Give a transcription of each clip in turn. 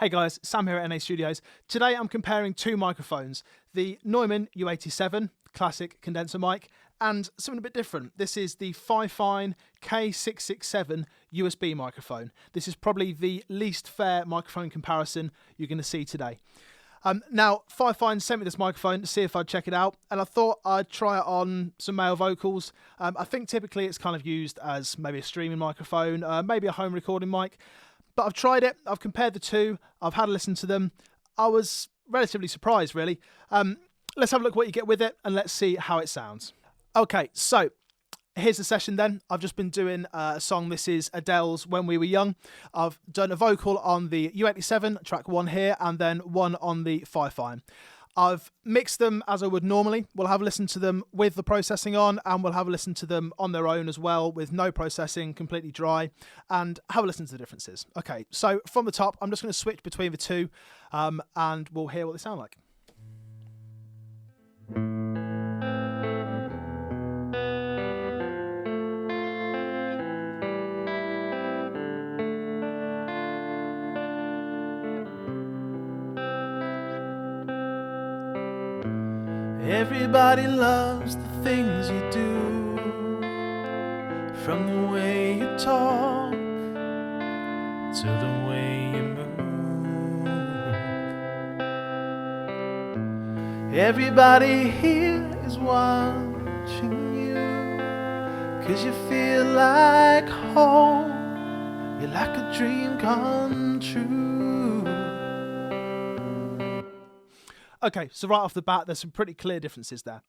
Hey guys, Sam here at NA Studios. Today I'm comparing two microphones, the Neumann U87 classic condenser mic and something a bit different. This is the Fifine K669 USB microphone. This is probably the least fair microphone comparison you're going to see today. Now, Fifine sent me this microphone to see if I'd check it out, and I thought I'd try it on some male vocals. I think typically it's kind of used as maybe a streaming microphone, maybe a home recording mic. But I've tried it, I've compared the two, I've had a listen to them. I was relatively surprised, really. Let's have a look what you get with it, and let's see how it sounds. Okay, so here's the session then. I've just been doing a song. This is Adele's When We Were Young. I've done a vocal on the U87, track 1 here, and then one on the Fifine. I've mixed them as I would normally. We'll have a listen to them with the processing on, and we'll have a listen to them on their own as well, with no processing, completely dry, and have a listen to the differences. Okay, so from the top, I'm just going to switch between the two, and we'll hear what they sound like. Everybody loves the things you do, from the way you talk to the way you move. Everybody here is watching you, 'cause you feel like home. You're like a dream come true. Okay, so right off the bat, there's some pretty clear differences there.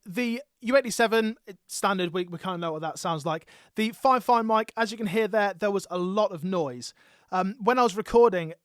The U87, standard, we kind of know what that sounds like. The Fifine mic, as you can hear there was a lot of noise. When I was recording,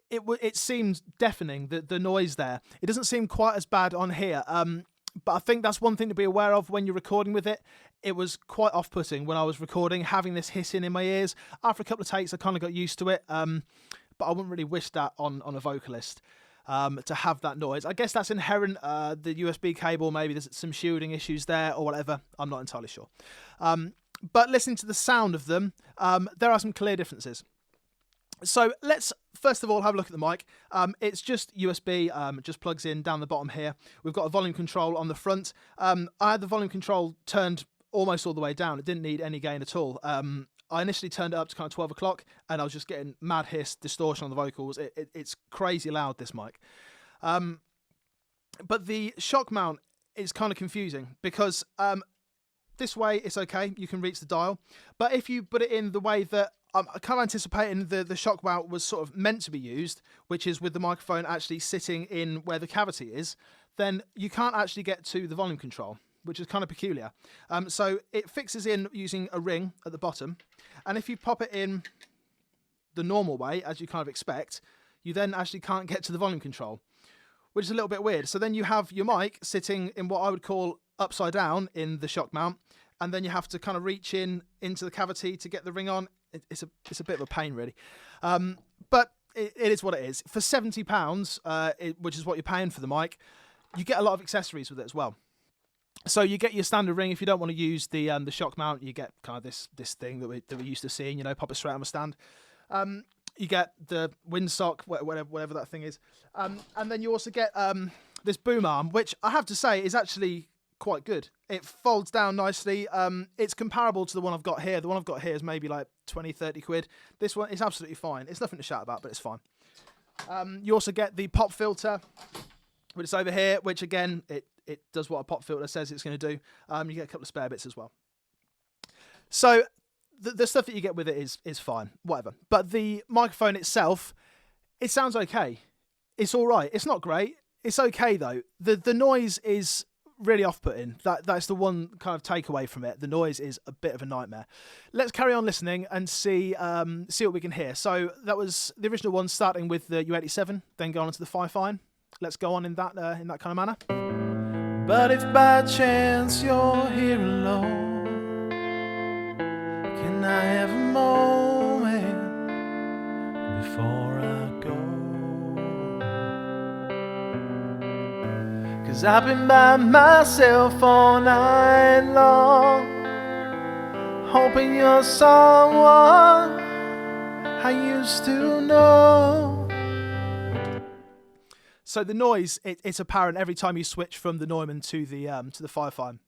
it seemed deafening, the noise there. It doesn't seem quite as bad on here, but I think that's one thing to be aware of when you're recording with it. It was quite off-putting when I was recording, having this hissing in my ears. After a couple of takes, I kind of got used to it, but I wouldn't really wish that on a vocalist. To have that noise. I guess that's inherent, the USB cable, maybe there's some shielding issues there or whatever, I'm not entirely sure. But listening to the sound of them, there are some clear differences. So let's first of all have a look at the mic. It's just USB, it just plugs in down the bottom here. We've got a volume control on the front. I had the volume control turned almost all the way down, it didn't need any gain at all. I initially turned it up to kind of 12 o'clock and I was just getting mad hiss, distortion on the vocals. It's crazy loud, this mic. But the shock mount is kind of confusing because this way it's okay, you can reach the dial. But if you put it in the way that I'm kind of anticipating the shock mount was sort of meant to be used, which is with the microphone actually sitting in where the cavity is, then you can't actually get to the volume control, which is kind of peculiar. So it fixes in using a ring at the bottom, and if you pop it in the normal way, as you kind of expect, you then actually can't get to the volume control, which is a little bit weird. So then you have your mic sitting in what I would call upside down in the shock mount, and then you have to kind of reach into the cavity to get the ring on. It's a bit of a pain, really. But it is what it is. For £70, which is what you're paying for the mic, you get a lot of accessories with it as well. So you get your standard ring. If you don't want to use the shock mount, you get kind of this thing that we're used to seeing. You know, pop it straight on the stand. You get the windsock, whatever that thing is, and then you also get this boom arm, which I have to say is actually quite good. It folds down nicely. It's comparable to the one I've got here. The one I've got here is maybe like 20-30 quid. This one is absolutely fine. It's nothing to shout about, but it's fine. You also get the pop filter, which is over here, which again it does what a pop filter says it's going to do. You get a couple of spare bits as well. So the stuff that you get with it is fine, whatever. But the microphone itself, it sounds okay. It's all right. It's not great. It's okay though. The noise is really off-putting. That's the one kind of takeaway from it. The noise is a bit of a nightmare. Let's carry on listening and see what we can hear. So that was the original one, starting with the U87, then going on to the Fifine. Let's go on in that kind of manner. But if by chance you're here alone, can I have a moment before I go? 'Cause I've been by myself all night long, hoping you're someone I used to know. So the noise, it's apparent every time you switch from the Neumann to the Fifine.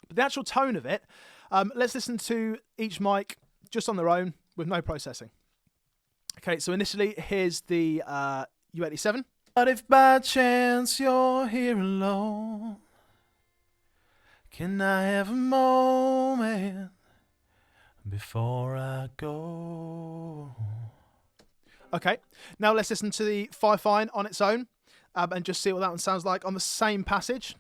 But the actual tone of it, let's listen to each mic just on their own with no processing. Okay, so initially, here's the U87. But if by chance you're here alone, can I have a moment before I go? Okay, now let's listen to the Fifine on its own and just see what that one sounds like on the same passage.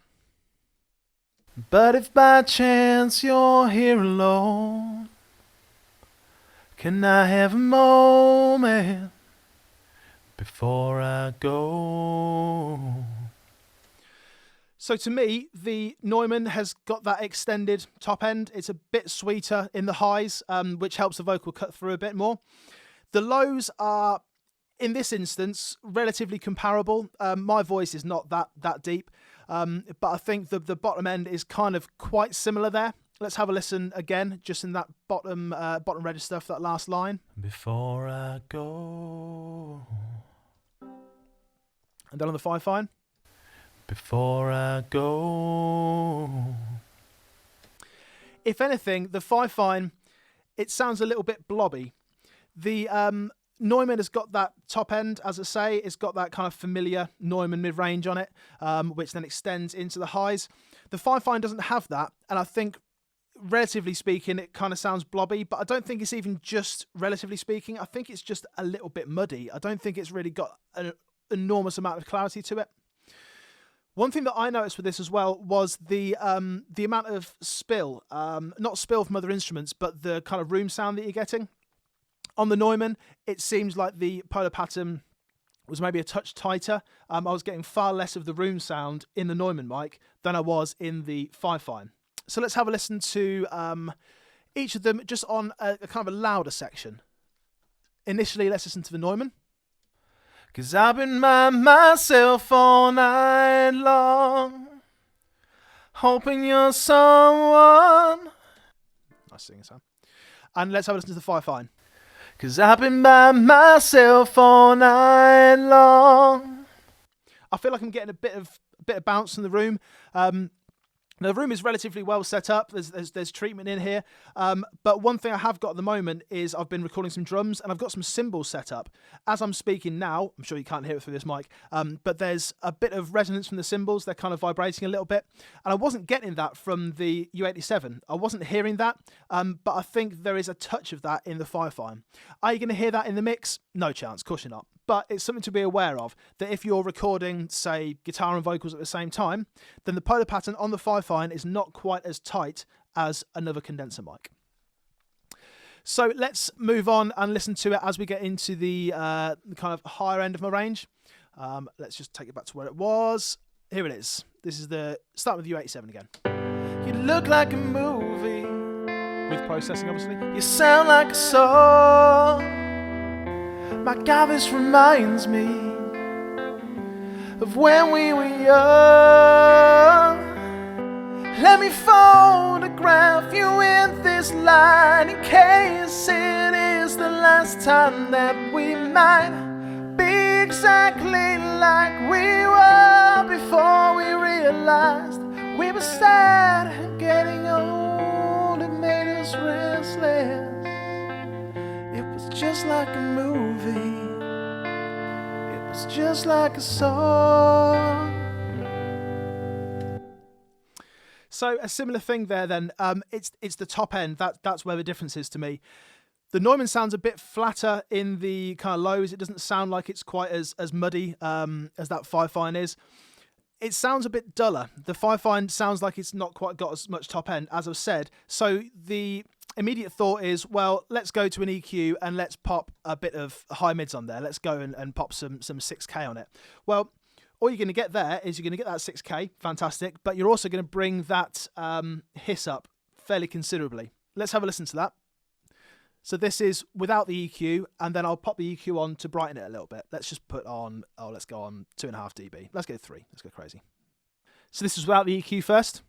But if by chance you're here alone, can I have a moment before I go? So to me, the Neumann has got that extended top end. It's a bit sweeter in the highs, which helps the vocal cut through a bit more. The lows are, in this instance, relatively comparable. My voice is not that deep, but I think the bottom end is kind of quite similar there. Let's have a listen again, just in that bottom register for that last line. Before I go. And then on the Fifine. Before I go. If anything, the Fifine, it sounds a little bit blobby. The Neumann has got that top end, as I say. It's got that kind of familiar Neumann mid-range on it, which then extends into the highs. The Fifine doesn't have that, and I think, relatively speaking, it kind of sounds blobby, but I don't think it's even just relatively speaking. I think it's just a little bit muddy. I don't think it's really got an enormous amount of clarity to it. One thing that I noticed with this as well was the amount of spill, not spill from other instruments, but the kind of room sound that you're getting. On the Neumann, it seems like the polar pattern was maybe a touch tighter. I was getting far less of the room sound in the Neumann mic than I was in the Fifine. So let's have a listen to each of them just on a kind of a louder section. Initially, let's listen to the Neumann. 'Cause I've been by myself all night long, hoping you're someone. Nice singing sound. And let's have a listen to the Fifine. 'Cause I've been by myself all night long. I feel like I'm getting a bit of bounce in the room. Now, the room is relatively well set up. There's treatment in here. But one thing I have got at the moment is I've been recording some drums and I've got some cymbals set up. As I'm speaking now, I'm sure you can't hear it through this mic, but there's a bit of resonance from the cymbals. They're kind of vibrating a little bit. And I wasn't getting that from the U87. I wasn't hearing that, but I think there is a touch of that in the Fifine. Are you going to hear that in the mix? No chance, of course you're not. But it's something to be aware of, that if you're recording, say, guitar and vocals at the same time, then the polar pattern on the Fifine is not quite as tight as another condenser mic. So let's move on and listen to it as we get into the kind of higher end of my range. Let's just take it back to where it was. Here it is. This is the start with the U87 again. You look like a movie, With processing, obviously. you sound like a song. My God, this reminds me of when we were young. Let me photograph you in this light in case it is the last time that we might be exactly like we were before we realized we were sad and getting old. It made us restless. It was just like a movie. It was just like a song. So a similar thing there then. It's the top end. That's where the difference is to me. The Neumann sounds a bit flatter in the kind of lows. It doesn't sound like it's quite as muddy as that Fifine is. It sounds a bit duller. The Fifine sounds like it's not quite got as much top end, as I've said. So the immediate thought is, well, let's go to an EQ and let's pop a bit of high mids on there. Let's go and pop some 6K on it. Well, all you're going to get there is you're going to get that 6K, fantastic, but you're also going to bring that hiss up fairly considerably. Let's have a listen to that. So this is without the EQ, and then I'll pop the EQ on to brighten it a little bit. Let's just put on, let's go on 2.5 dB. Let's go 3. Let's go crazy. So this is without the EQ first.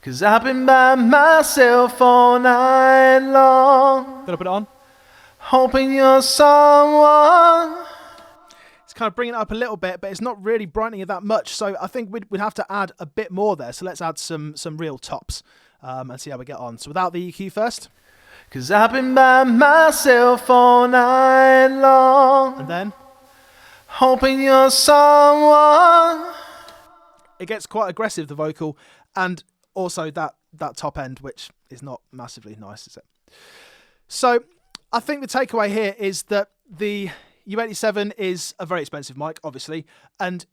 'Cause I've been by myself all night long, Then I'll put it on. hoping you're someone. It's kind of bringing it up a little bit, but it's not really brightening it that much. So I think we'd have to add a bit more there. So let's add some real tops and see how we get on. So without the EQ first. 'Cause I've been by myself all night long. And then. Hoping you're someone. It gets quite aggressive, the vocal, and also that top end, which is not massively nice, is it? So I think the takeaway here is that the U87 is a very expensive mic, obviously, and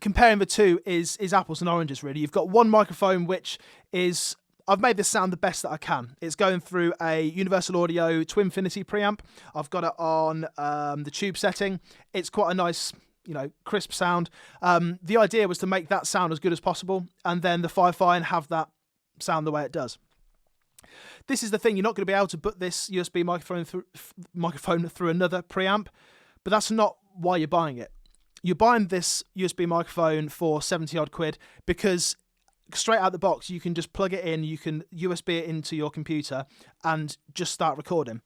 comparing the two is apples and oranges, really. You've got one microphone which is, I've made this sound the best that I can. It's going through a Universal Audio Twinfinity preamp. I've got it on the tube setting. It's quite a nice, crisp sound. The idea was to make that sound as good as possible, and then the Fifine have that sound the way it does. This is the thing, you're not going to be able to put this USB microphone through another preamp, but that's not why you're buying it. You're buying this USB microphone for 70 odd quid because straight out the box you can just plug it in, you can USB it into your computer and just start recording.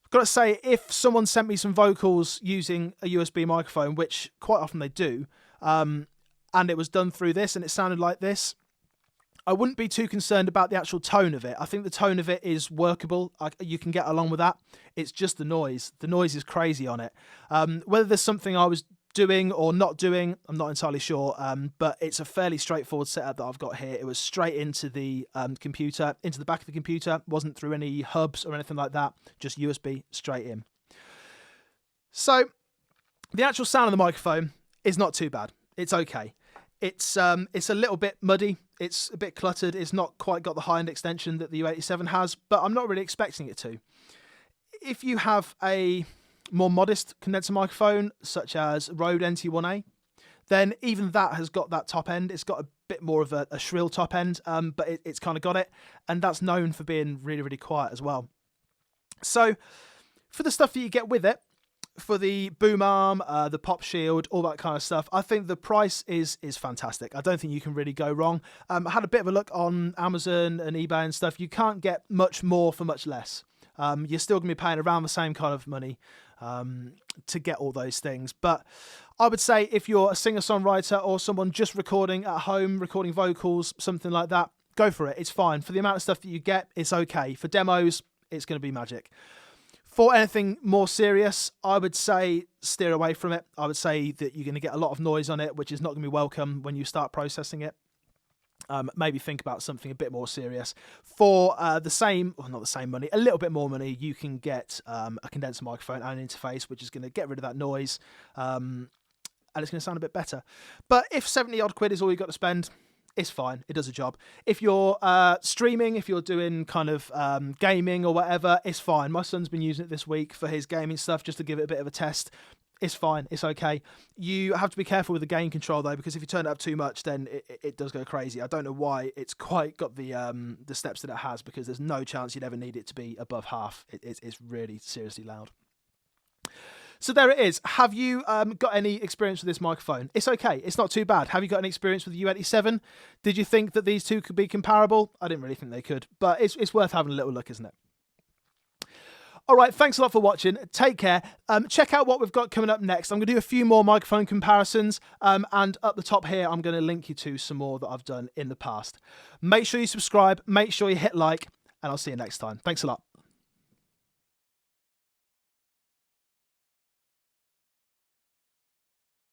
I've got to say, if someone sent me some vocals using a USB microphone, which quite often they do, and it was done through this and it sounded like this, I wouldn't be too concerned about the actual tone of it. I think the tone of it is workable. You can get along with that. It's just the noise. The noise is crazy on it. Whether there's something I was doing or not doing, I'm not entirely sure, but it's a fairly straightforward setup that I've got here. It was straight into the computer, into the back of the computer, wasn't through any hubs or anything like that, just USB straight in. So the actual sound of the microphone is not too bad. It's okay. It's a little bit muddy, it's a bit cluttered, it's not quite got the high-end extension that the U87 has, but I'm not really expecting it to. If you have a more modest condenser microphone, such as Rode NT1A, then even that has got that top end. It's got a bit more of a shrill top end, but it's kind of got it, and that's known for being really, really quiet as well. So for the stuff that you get with it, for the boom arm, the pop shield, all that kind of stuff, I think the price is fantastic. I don't think you can really go wrong. I had a bit of a look on Amazon and eBay and stuff. You can't get much more for much less. You're still going to be paying around the same kind of money to get all those things. But I would say if you're a singer-songwriter or someone just recording at home, recording vocals, something like that, go for it. It's fine. For the amount of stuff that you get, it's okay. For demos, it's going to be magic. For anything more serious, I would say steer away from it. I would say that you're going to get a lot of noise on it, which is not going to be welcome when you start processing it. Maybe think about something a bit more serious. For the same, well, not the same money, a little bit more money, you can get a condenser microphone and an interface, which is going to get rid of that noise, and it's going to sound a bit better. But if 70 odd quid is all you've got to spend, it's fine. It does a job. If you're streaming, if you're doing kind of gaming or whatever, it's fine. My son's been using it this week for his gaming stuff just to give it a bit of a test. It's fine. It's okay. You have to be careful with the gain control though, because if you turn it up too much, then it does go crazy. I don't know why it's quite got the steps that it has, because there's no chance you'd ever need it to be above half. It's really seriously loud. So there it is. Have you got any experience with this microphone? It's okay. It's not too bad. Have you got any experience with the U87? Did you think that these two could be comparable? I didn't really think they could, but it's worth having a little look, isn't it? All right, thanks a lot for watching. Take care. Check out what we've got coming up next. I'm going to do a few more microphone comparisons, and up the top here, I'm going to link you to some more that I've done in the past. Make sure you subscribe, make sure you hit like, and I'll see you next time. Thanks a lot.